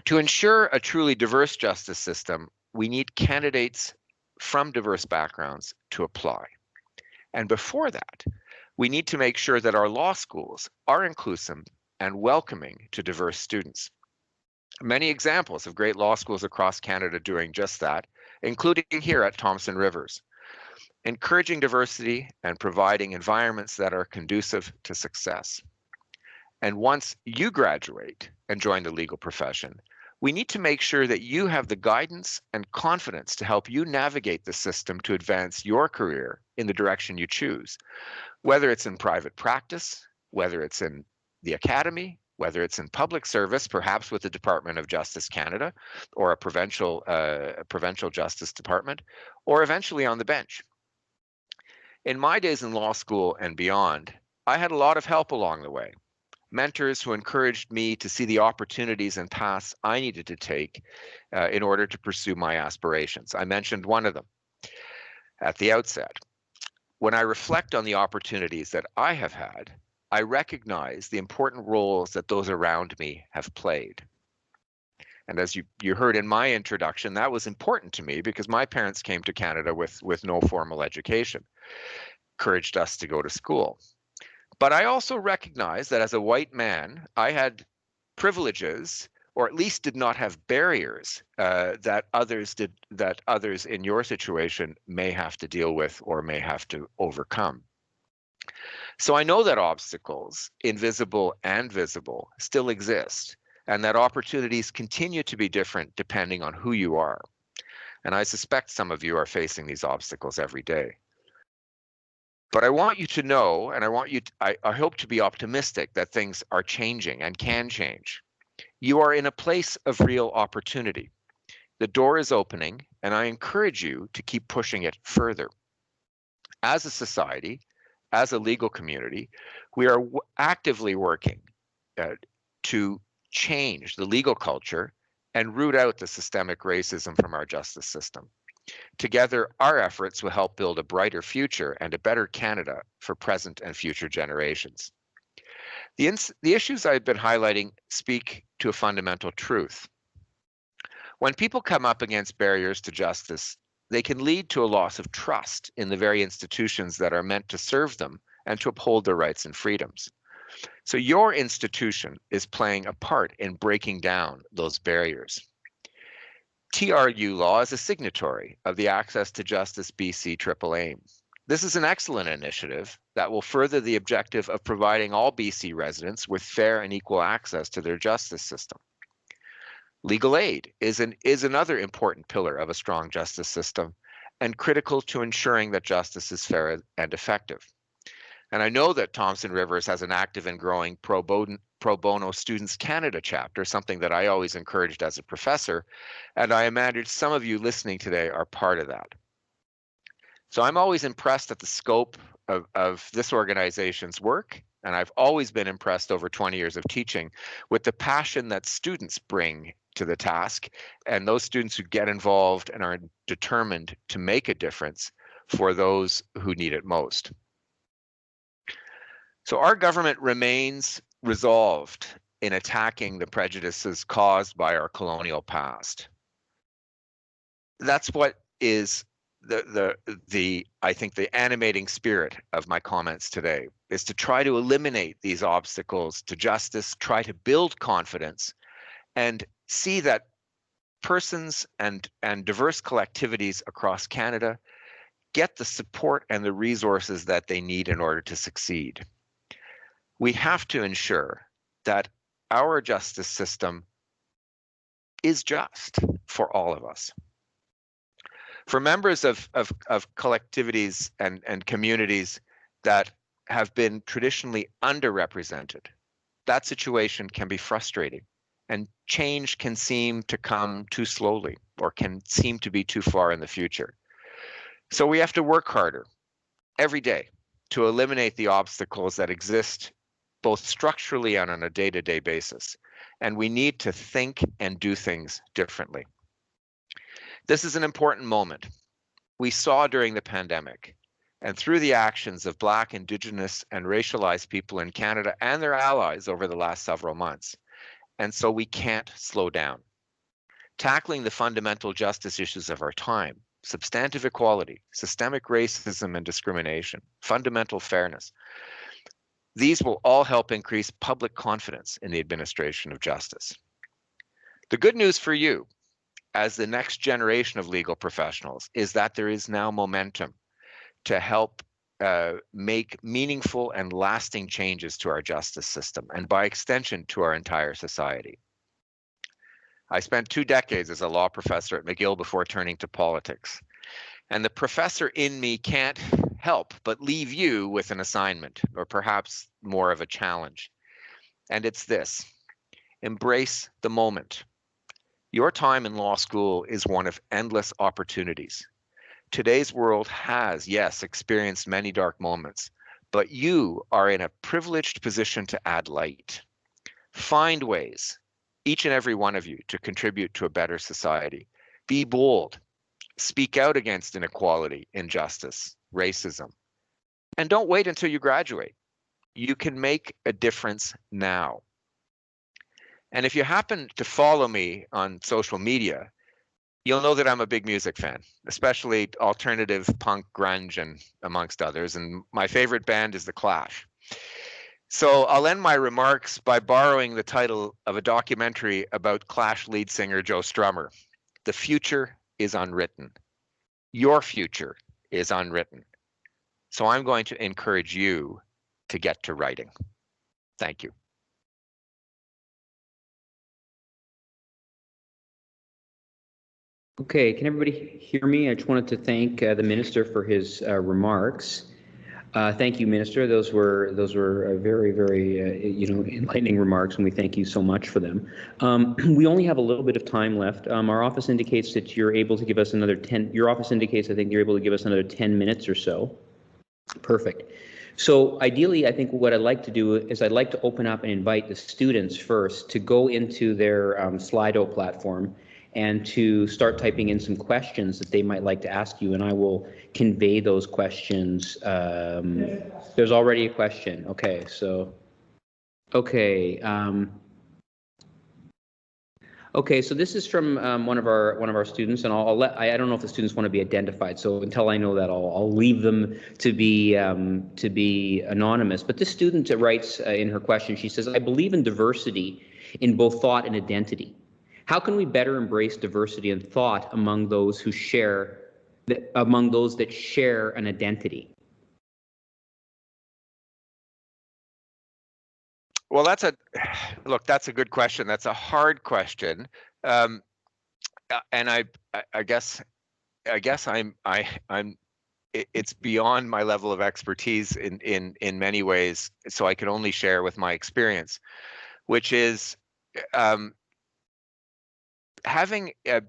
To ensure a truly diverse justice system, we need candidates from diverse backgrounds to apply. And before that, we need to make sure that our law schools are inclusive and welcoming to diverse students. Many examples of great law schools across Canada doing just that, including here at Thompson Rivers, encouraging diversity and providing environments that are conducive to success. And once you graduate and join the legal profession, we need to make sure that you have the guidance and confidence to help you navigate the system to advance your career in the direction you choose, whether it's in private practice, whether it's in the academy, whether it's in public service, perhaps with the Department of Justice Canada or a provincial justice department, or eventually on the bench. In my days in law school and beyond, I had a lot of help along the way. Mentors who encouraged me to see the opportunities and paths I needed to take in order to pursue my aspirations. I mentioned one of them at the outset. When I reflect on the opportunities that I have had, I recognize the important roles that those around me have played. And as you heard in my introduction, that was important to me because my parents came to Canada with no formal education, encouraged us to go to school. But I also recognize that as a white man, I had privileges, or at least did not have barriers that others in your situation may have to deal with or may have to overcome. So I know that obstacles, invisible and visible, still exist, and that opportunities continue to be different depending on who you are. And I suspect some of you are facing these obstacles every day. But I want you to know, and I hope to be optimistic that things are changing and can change. You are in a place of real opportunity. The door is opening, and I encourage you to keep pushing it further. As a society, as a legal community, we are actively working to change the legal culture and root out the systemic racism from our justice system. Together, our efforts will help build a brighter future and a better Canada for present and future generations. The issues I've been highlighting speak to a fundamental truth. When people come up against barriers to justice, they can lead to a loss of trust in the very institutions that are meant to serve them and to uphold their rights and freedoms. So your institution is playing a part in breaking down those barriers. TRU law is a signatory of the Access to Justice BC Triple Aim. This is an excellent initiative that will further the objective of providing all BC residents with fair and equal access to their justice system. Legal aid is another important pillar of a strong justice system and critical to ensuring that justice is fair and effective. And I know that Thompson Rivers has an active and growing pro bono Students Canada chapter, something that I always encouraged as a professor, and I imagine some of you listening today are part of that. So I'm always impressed at the scope of this organization's work, and I've always been impressed over 20 years of teaching with the passion that students bring to the task, and those students who get involved and are determined to make a difference for those who need it most. So our government remains resolved in attacking the prejudices caused by our colonial past. That's what is I think the animating spirit of my comments today, is to try to eliminate these obstacles to justice, try to build confidence, and see that persons and diverse collectivities across Canada get the support and the resources that they need in order to succeed. We have to ensure that our justice system is just for all of us. For members of collectivities and communities that have been traditionally underrepresented, that situation can be frustrating, and change can seem to come too slowly or can seem to be too far in the future. So we have to work harder every day to eliminate the obstacles that exist both structurally and on a day-to-day basis. And we need to think and do things differently. This is an important moment. We saw during the pandemic and through the actions of Black, Indigenous, and racialized people in Canada and their allies over the last several months. And so we can't slow down. tackling the fundamental justice issues of our time, substantive equality, systemic racism and discrimination, fundamental fairness. These will all help increase public confidence in the administration of justice. The good news for you, as the next generation of legal professionals, is that there is now momentum to help make meaningful and lasting changes to our justice system, and by extension to our entire society. I spent 2 decades as a law professor at McGill before turning to politics. And the professor in me can't help but leave you with an assignment, or perhaps more of a challenge. And it's this: embrace the moment. Your time in law school is one of endless opportunities. Today's world has, yes, experienced many dark moments, but you are in a privileged position to add light. Find ways, each and every one of you, to contribute to a better society. Be bold. Speak out against inequality, injustice, racism. And don't wait until you graduate. You can make a difference now. And if you happen to follow me on social media, you'll know that I'm a big music fan, especially alternative punk, grunge, and amongst others. And my favorite band is The Clash. So I'll end my remarks by borrowing the title of a documentary about Clash lead singer Joe Strummer. The future is unwritten. Your future is unwritten. So I'm going to encourage you to get to writing. Thank you. Okay, can everybody hear me? I just wanted to thank the minister for his remarks. Thank you, Minister. Those were very, very enlightening remarks, and we thank you so much for them. We only have a little bit of time left. Our office indicates that you're able to give us another 10. Your office indicates, I think, you're able to give us another 10 minutes or so. Perfect. So ideally, I think what I'd like to do is I'd like to open up and invite the students first to go into their Slido platform and to start typing in some questions that they might like to ask you, and I will convey those questions. There's already a question. Okay, so, okay. Okay, so this is from one of our students, and I'll let I don't know if the students want to be identified. So until I know that, I'll leave them to be anonymous. But this student writes in her question, she says, "I believe in diversity in both thought and identity. How can we better embrace diversity and thought among those who share, among those that share an identity?" Well, that's a good question. That's a hard question, and I guess it's beyond my level of expertise in many ways. So I can only share with my experience, which is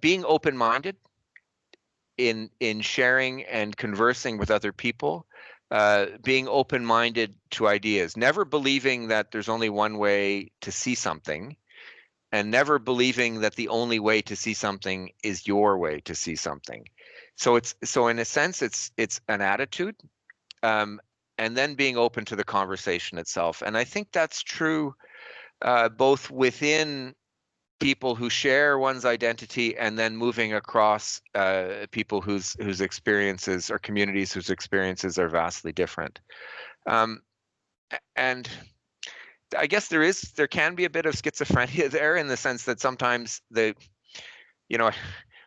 being open-minded in sharing and conversing with other people. Being open-minded to ideas, never believing that there's only one way to see something, and never believing that the only way to see something is your way to see something. So in a sense, it's an attitude, and then being open to the conversation itself. And I think that's true both within people who share one's identity, and then moving across people whose experiences, or communities whose experiences, are vastly different. And I guess there can be a bit of schizophrenia there, in the sense that sometimes I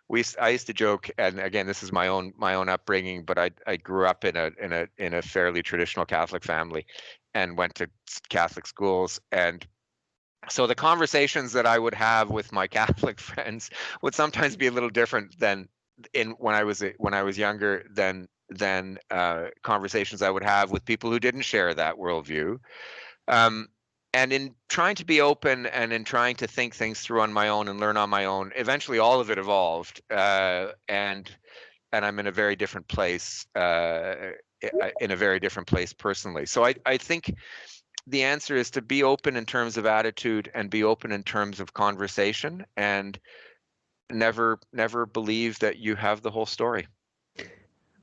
used to joke, and again, this is my own upbringing, but I grew up in a fairly traditional Catholic family and went to Catholic schools, and so the conversations that I would have with my Catholic friends would sometimes be a little different than when I was younger than conversations I would have with people who didn't share that worldview. And in trying to be open, and in trying to think things through on my own and learn on my own, eventually all of it evolved, and I'm in a very different place, personally. So I think the answer is to be open in terms of attitude, and be open in terms of conversation, and never believe that you have the whole story.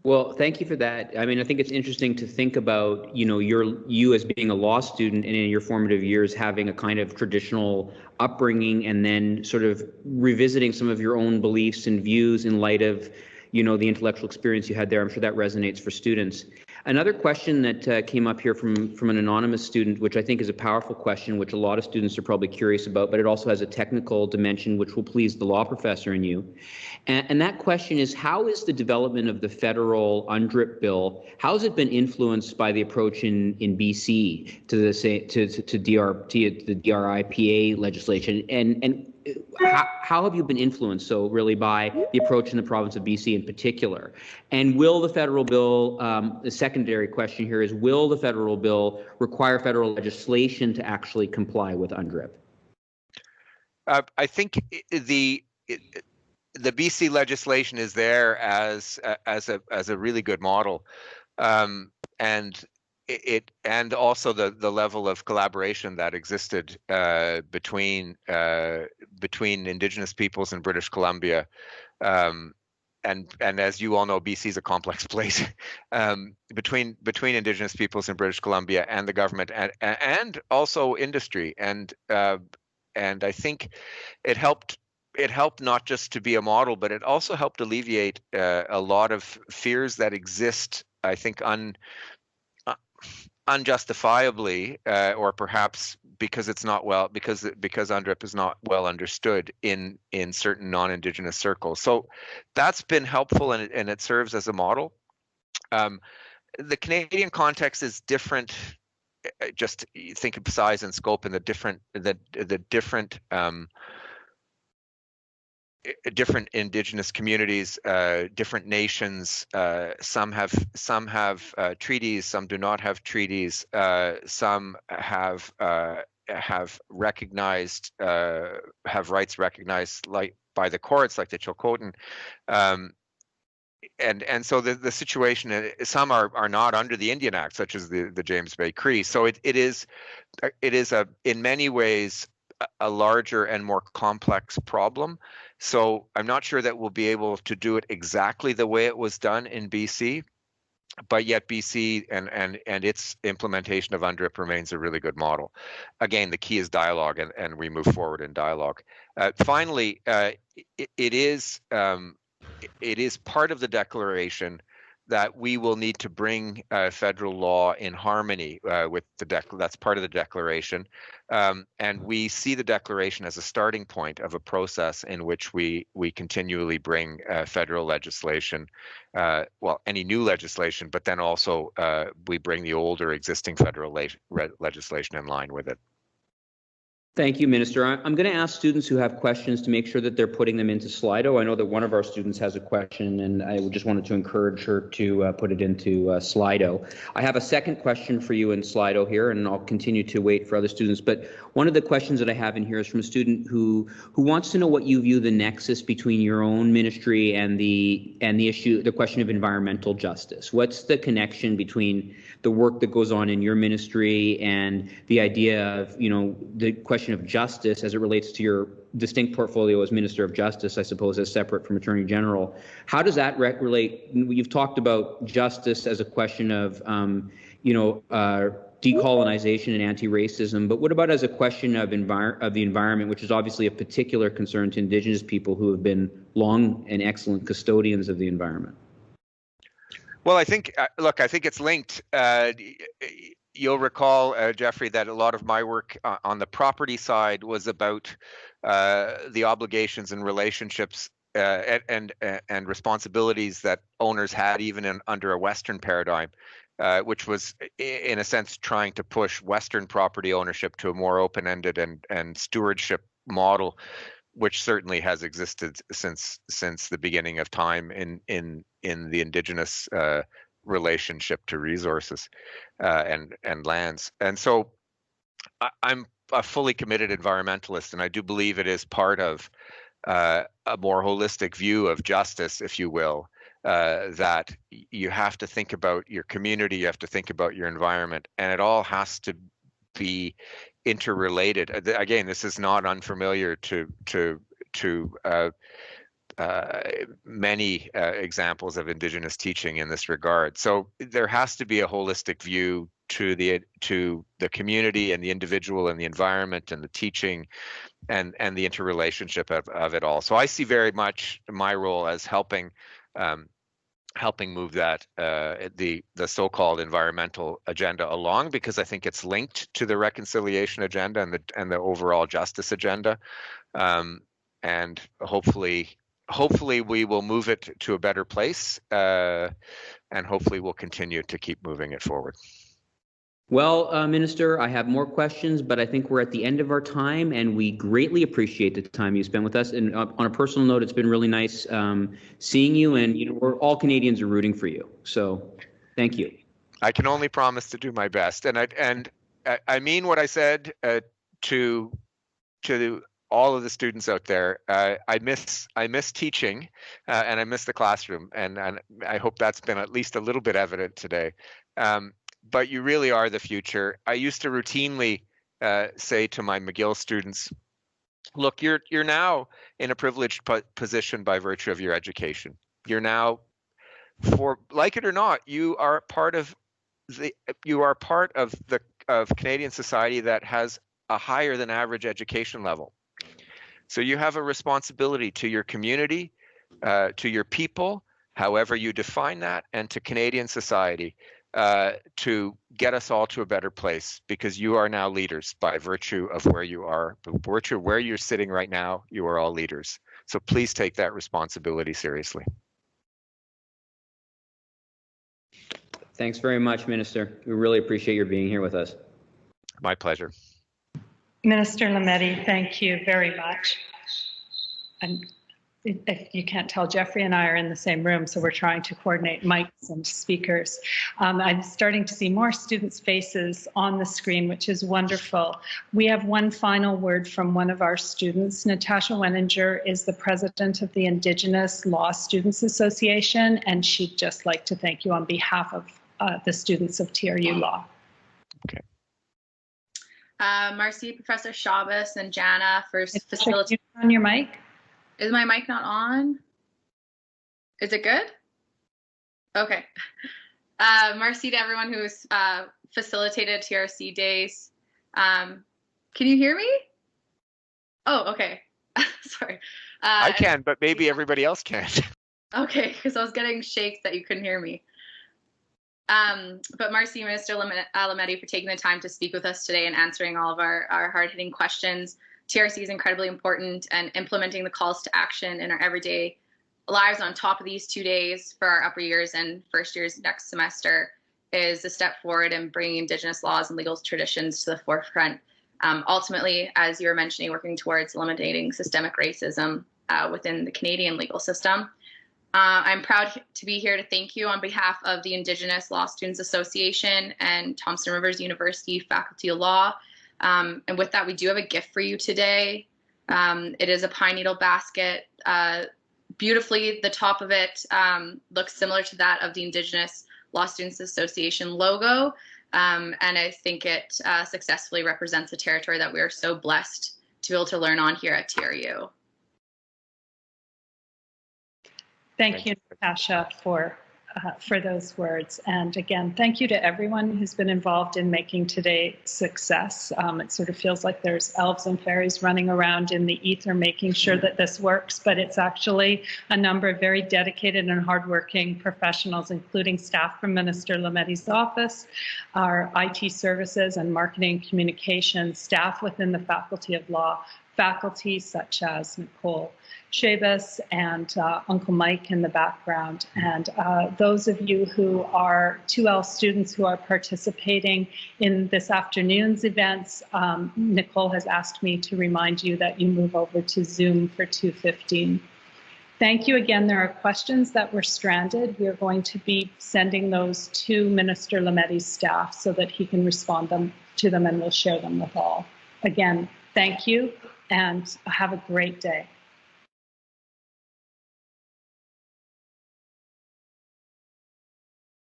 Well, thank you for that. I mean, I think it's interesting to think about, you as being a law student and in your formative years having a kind of traditional upbringing and then sort of revisiting some of your own beliefs and views in light of, the intellectual experience you had there. I'm sure that resonates for students. Another question that came up here from an anonymous student, which I think is a powerful question, which a lot of students are probably curious about, but it also has a technical dimension which will please the law professor in you. And that question is, how is the development of the federal UNDRIP bill, how has it been influenced by the approach in BC to the DRIPA legislation? And how have you been influenced, so really, by the approach in the province of BC in particular? And will the federal bill, the secondary question here is, will the federal bill require federal legislation to actually comply with UNDRIP? I think the BC legislation is there as a really good model, and also the level of collaboration that existed between Indigenous peoples in British Columbia, and as you all know, BC is a complex place, between Indigenous peoples in British Columbia and the government, and also industry, and I think it helped not just to be a model, but it also helped alleviate a lot of fears that exist, I think, unjustifiably, or perhaps because it's not because UNDRIP is not well understood in certain non-Indigenous circles. So that's been helpful, and it serves as a model. The Canadian context is different. Just think of size and scope and the different Indigenous communities, different nations. Some have treaties, some do not have treaties. Some have recognized have rights recognized like by the courts, like the Chilcotin. And so the situation, some are not under the Indian Act, such as the James Bay Cree. So it is in many ways a larger and more complex problem. So I'm not sure that we'll be able to do it exactly the way it was done in BC, but yet BC and its implementation of UNDRIP remains a really good model. Again, the key is dialogue, and we move forward in dialogue. Finally, it is part of the declaration that we will need to bring federal law in harmony with that's part of the declaration. And we see the declaration as a starting point of a process in which we continually bring federal legislation, any new legislation, but then also we bring the older existing federal legislation in line with it. Thank you, Minister. I'm going to ask students who have questions to make sure that they're putting them into Slido. I know that one of our students has a question, and I just wanted to encourage her to put it into Slido. I have a second question for you in Slido here, and I'll continue to wait for other students. But one of the questions that I have in here is from a student who wants to know what you view the nexus between your own ministry and the question of environmental justice. What's the connection between the work that goes on in your ministry and the idea of, the question of justice as it relates to your distinct portfolio as Minister of Justice, I suppose, as separate from Attorney General? How does that relate? You've talked about justice as a question of, decolonization and anti-racism, but what about as a question of the environment, which is obviously a particular concern to Indigenous people who have been long and excellent custodians of the environment? Well, I think, I think it's linked. You'll recall, Jeffrey, that a lot of my work on the property side was about the obligations and relationships and responsibilities that owners had even under a Western paradigm, which was, in a sense, trying to push Western property ownership to a more open-ended and stewardship model, which certainly has existed since the beginning of time in the Indigenous relationship to resources and lands. And so I'm a fully committed environmentalist, and I do believe it is part of a more holistic view of justice, if you will, that you have to think about your community, you have to think about your environment, and it all has to be interrelated. Again, this is not unfamiliar to many examples of Indigenous teaching in this regard. So there has to be a holistic view to the community and the individual and the environment and the teaching and the interrelationship of it all. So I see very much my role as helping move that the so-called environmental agenda along, because I think it's linked to the reconciliation agenda and the overall justice agenda, and hopefully we will move it to a better place, and hopefully we'll continue to keep moving it forward. Well, Minister, I have more questions, but I think we're at the end of our time, and we greatly appreciate the time you spent with us. And on a personal note, it's been really nice seeing you, and we're all Canadians are rooting for you. So, thank you. I can only promise to do my best, and I mean what I said to all of the students out there. I miss teaching, and I miss the classroom, and I hope that's been at least a little bit evident today. But you really are the future. I used to routinely say to my McGill students, look, you're now in a privileged position by virtue of your education. You're now, for like it or not, you are part of Canadian society that has a higher than average education level. So you have a responsibility to your community, to your people, however you define that, and to Canadian society, to get us all to a better place, because you are now leaders by virtue of where you are, by virtue of where you're sitting right now. You are all leaders. So please take that responsibility seriously. Thanks very much, Minister. We really appreciate your being here with us. My pleasure. Minister Lametti, thank you very much. And if you can't tell, Jeffrey and I are in the same room, so we're trying to coordinate mics and speakers. I'm starting to see more students' faces on the screen, which is wonderful. We have one final word from one of our students. Natasha Wenninger is the president of the Indigenous Law Students Association, and she'd just like to thank you on behalf of the students of TRU Law. Okay. Marcy, Professor Chavez, and Jana for facilitating. On your mic. Is my mic not on? Is it good? Okay. Marcy to everyone who's facilitated TRC days. Can you hear me? Oh, okay. Sorry. I can, but maybe everybody else can't. Okay, because I was getting shakes that you couldn't hear me. But Marcy, Minister Lametti, for taking the time to speak with us today and answering all of our hard-hitting questions. TRC is incredibly important, and implementing the calls to action in our everyday lives on top of these 2 days for our upper years and first years next semester is a step forward in bringing Indigenous laws and legal traditions to the forefront. Ultimately, as you were mentioning, working towards eliminating systemic racism within the Canadian legal system. I'm proud to be here to thank you on behalf of the Indigenous Law Students Association and Thompson Rivers University Faculty of Law. And with that, we do have a gift for you today. It is a pine needle basket. Beautifully, the top of it looks similar to that of the Indigenous Law Students Association logo. And I think it successfully represents the territory that we are so blessed to be able to learn on here at TRU. Thank you, Natasha, for those words. And again, thank you to everyone who's been involved in making today success. It sort of feels like there's elves and fairies running around in the ether making sure that this works, but it's actually a number of very dedicated and hardworking professionals, including staff from Minister Lametti's office, our IT services and marketing and communications, staff within the Faculty of Law, faculty such as Nicole Chavez and Uncle Mike in the background, and those of you who are 2L students who are participating in this afternoon's events, Nicole has asked me to remind you that you move over to Zoom for 2:15. Thank you again. There are questions that were stranded. We are going to be sending those to Minister Lametti's staff so that he can respond to them, and we'll share them with all. Again, thank you and have a great day.